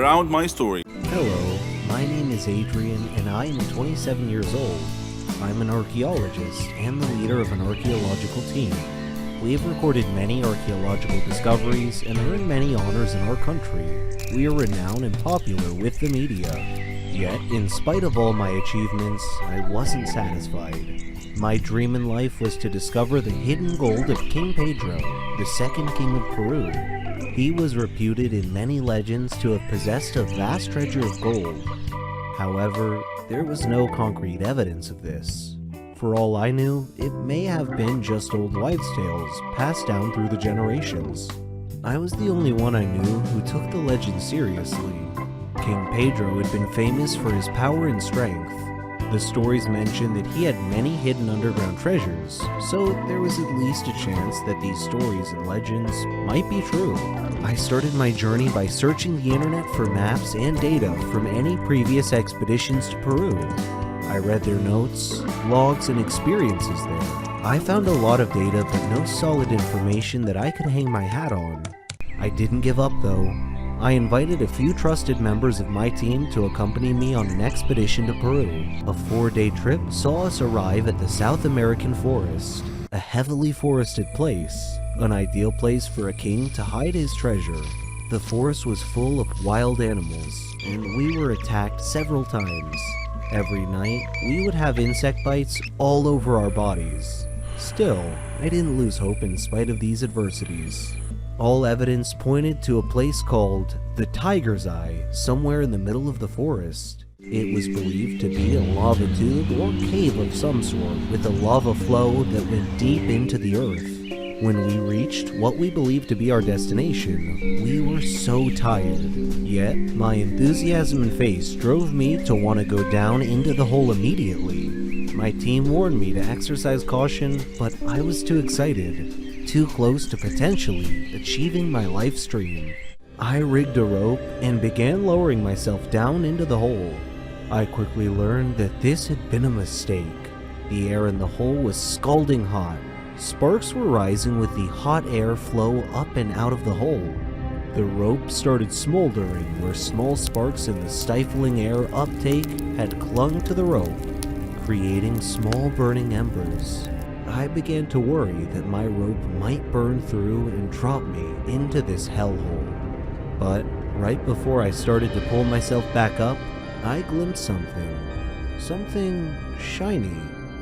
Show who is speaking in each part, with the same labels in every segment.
Speaker 1: around my story.
Speaker 2: Hello, my name is Adrian and I am 27 years old. I'm an archaeologist and the leader of an archaeological team. We have recorded many archaeological discoveries and earned many honors in our country. We are renowned and popular with the media. Yet, in spite of all my achievements, I wasn't satisfied. My dream in life was to discover the hidden gold of King Pedro, the second king of Peru. He was reputed in many legends to have possessed a vast treasure of gold. However, there was no concrete evidence of this. For all I knew, it may have been just old wives' tales passed down through the generations. I was the only one I knew who took the legend seriously. King Pedro had been famous for his power and strength. The stories mentioned that he had many hidden underground treasures, so there was at least a chance that these stories and legends might be true. I started my journey by searching the internet for maps and data from any previous expeditions to Peru. I read their notes, logs, and experiences there. I found a lot of data but no solid information that I could hang my hat on. I didn't give up though. I invited a few trusted members of my team to accompany me on an expedition to Peru. A 4-day trip saw us arrive at the South American forest, a heavily forested place, an ideal place for a king to hide his treasure. The forest was full of wild animals, and we were attacked several times. Every night, we would have insect bites all over our bodies. Still, I didn't lose hope in spite of these adversities. All evidence pointed to a place called the Tiger's Eye, somewhere in the middle of the forest. It was believed to be a lava tube or cave of some sort, with a lava flow that went deep into the earth. When we reached what we believed to be our destination, we were so tired. Yet, my enthusiasm and faith drove me to want to go down into the hole immediately. My team warned me to exercise caution, but I was too excited. Too close to potentially achieving my life's dream. I rigged a rope and began lowering myself down into the hole. I quickly learned that this had been a mistake. The air in the hole was scalding hot. Sparks were rising with the hot air flow up and out of the hole. The rope started smoldering where small sparks in the stifling air uptake had clung to the rope, creating small burning embers. I began to worry that my rope might burn through and drop me into this hellhole. But right before I started to pull myself back up, I glimpsed something shiny.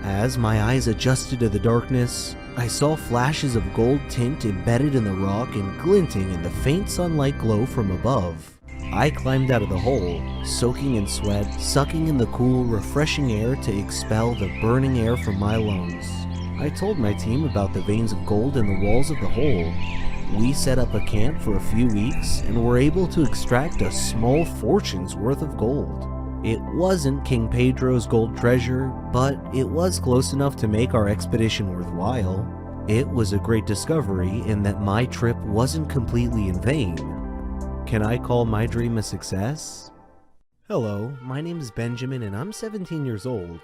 Speaker 2: As my eyes adjusted to the darkness, I saw flashes of gold tint embedded in the rock and glinting in the faint sunlight glow from above. I climbed out of the hole, soaking in sweat, sucking in the cool, refreshing air to expel the burning air from my lungs. I told my team about the veins of gold in the walls of the hole. We set up a camp for a few weeks and were able to extract a small fortune's worth of gold. It wasn't King Pedro's gold treasure, but it was close enough to make our expedition worthwhile. It was a great discovery in that my trip wasn't completely in vain. Can I call my dream a success? Hello, my name is Benjamin and I'm 17 years old.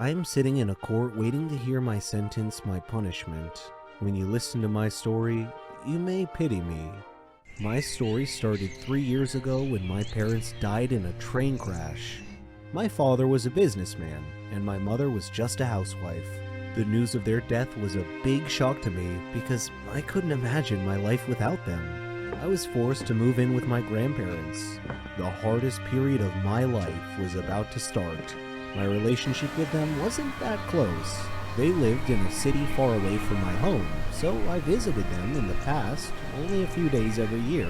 Speaker 2: I am sitting in a court waiting to hear my sentence, my punishment. When you listen to my story, you may pity me. My story started 3 years ago when my parents died in a train crash. My father was a businessman, and my mother was just a housewife. The news of their death was a big shock to me because I couldn't imagine my life without them. I was forced to move in with my grandparents. The hardest period of my life was about to start. My relationship with them wasn't that close. They lived in a city far away from my home, so I visited them in the past, only a few days every year.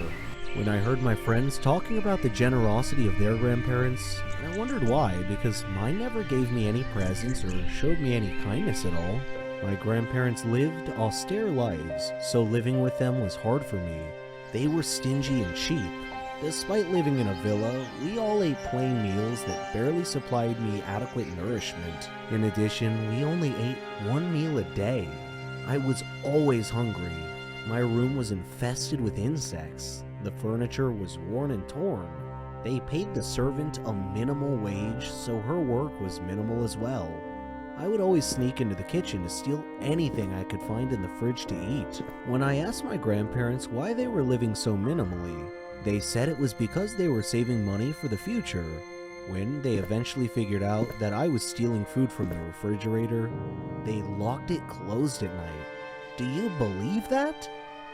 Speaker 2: When I heard my friends talking about the generosity of their grandparents, I wondered why, because mine never gave me any presents or showed me any kindness at all. My grandparents lived austere lives, so living with them was hard for me. They were stingy and cheap. Despite living in a villa, we all ate plain meals that barely supplied me adequate nourishment. In addition, we only ate one meal a day. I was always hungry. My room was infested with insects. The furniture was worn and torn. They paid the servant a minimal wage, so her work was minimal as well. I would always sneak into the kitchen to steal anything I could find in the fridge to eat. When I asked my grandparents why they were living so minimally, They said it was because they were saving money for the future. When they eventually figured out that I was stealing food from the refrigerator, they locked it closed at night. Do you believe that?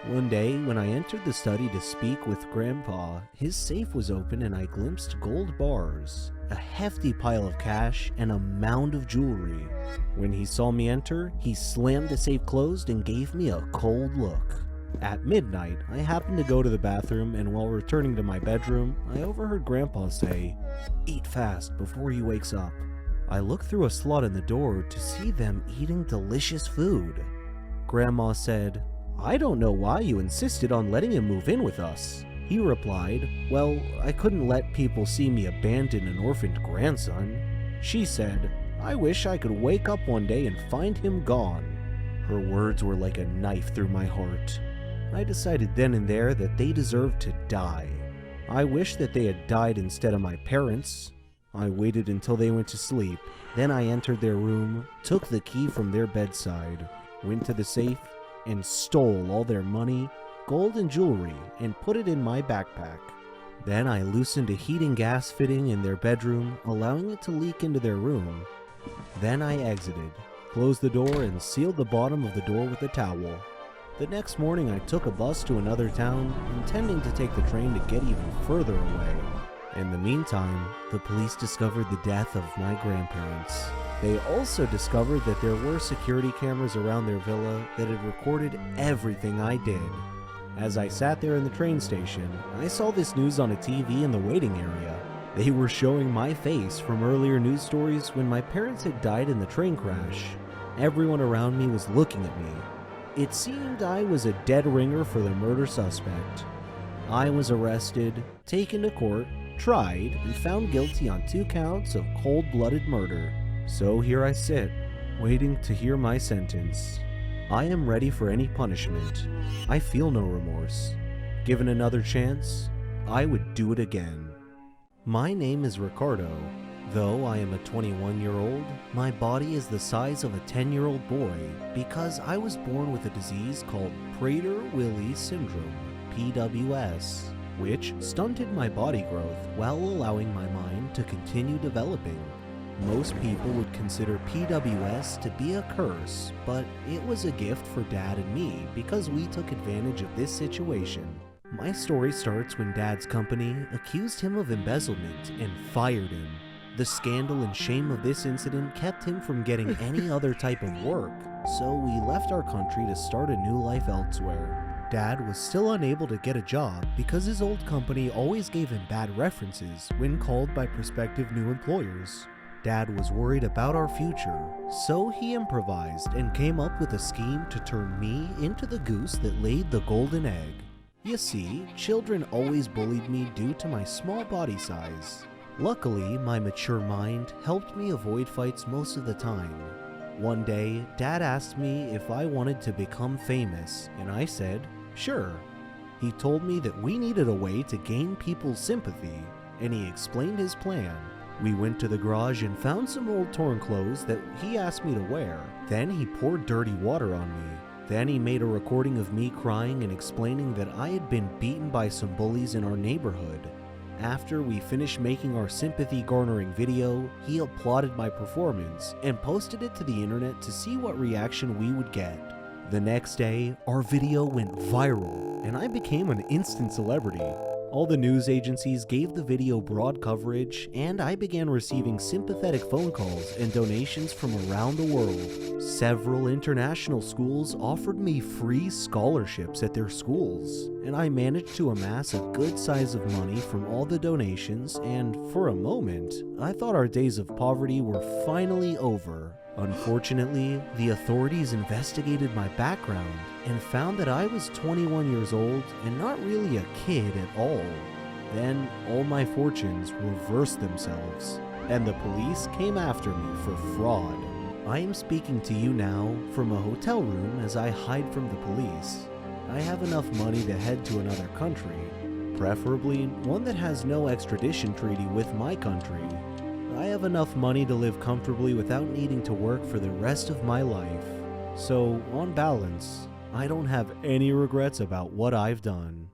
Speaker 2: One day, when I entered the study to speak with Grandpa, his safe was open and I glimpsed gold bars, a hefty pile of cash, and a mound of jewelry. When he saw me enter, he slammed the safe closed and gave me a cold look. At midnight, I happened to go to the bathroom, and while returning to my bedroom, I overheard Grandpa say, "Eat fast before he wakes up." I looked through a slot in the door to see them eating delicious food. Grandma said, "I don't know why you insisted on letting him move in with us." He replied, "Well, I couldn't let people see me abandon an orphaned grandson." She said, "I wish I could wake up one day and find him gone." Her words were like a knife through my heart. I decided then and there that they deserved to die. I wished that they had died instead of my parents. I waited until they went to sleep. Then I entered their room, took the key from their bedside, went to the safe, and stole all their money, gold, and jewelry, and put it in my backpack. Then I loosened a heating gas fitting in their bedroom, allowing it to leak into their room. Then I exited, closed the door, and sealed the bottom of the door with a towel. The next morning I took a bus to another town, intending to take the train to get even further away. In the meantime, the police discovered the death of my grandparents. They also discovered that there were security cameras around their villa that had recorded everything I did. As I sat there in the train station, I saw this news on a TV in the waiting area. They were showing my face from earlier news stories when my parents had died in the train crash. Everyone around me was looking at me. It seemed I was a dead ringer for the murder suspect. I was arrested, taken to court, tried, and found guilty on 2 counts of cold-blooded murder. So here I sit, waiting to hear my sentence. I am ready for any punishment. I feel no remorse. Given another chance, I would do it again. My name is Ricardo. Though I am a 21-year-old, my body is the size of a 10-year-old boy because I was born with a disease called Prader-Willi syndrome, PWS, which stunted my body growth while allowing my mind to continue developing. Most people would consider PWS to be a curse, but it was a gift for Dad and me because we took advantage of this situation. My story starts when Dad's company accused him of embezzlement and fired him. The scandal and shame of this incident kept him from getting any other type of work, so we left our country to start a new life elsewhere. Dad was still unable to get a job because his old company always gave him bad references when called by prospective new employers. Dad was worried about our future, so he improvised and came up with a scheme to turn me into the goose that laid the golden egg. You see, children always bullied me due to my small body size. Luckily, my mature mind helped me avoid fights most of the time. One day, Dad asked me if I wanted to become famous, and I said, sure. He told me that we needed a way to gain people's sympathy, and he explained his plan. We went to the garage and found some old torn clothes that he asked me to wear. Then he poured dirty water on me. Then he made a recording of me crying and explaining that I had been beaten by some bullies in our neighborhood. After we finished making our sympathy-garnering video, he applauded my performance and posted it to the internet to see what reaction we would get. The next day, our video went viral, and I became an instant celebrity. All the news agencies gave the video broad coverage, and I began receiving sympathetic phone calls and donations from around the world. Several international schools offered me free scholarships at their schools, and I managed to amass a good size of money from all the donations, and for a moment, I thought our days of poverty were finally over. Unfortunately, the authorities investigated my background and found that I was 21 years old and not really a kid at all. Then all my fortunes reversed themselves, and the police came after me for fraud. I am speaking to you now from a hotel room as I hide from the police. I have enough money to head to another country, preferably one that has no extradition treaty with my country. I have enough money to live comfortably without needing to work for the rest of my life. So, on balance, I don't have any regrets about what I've done.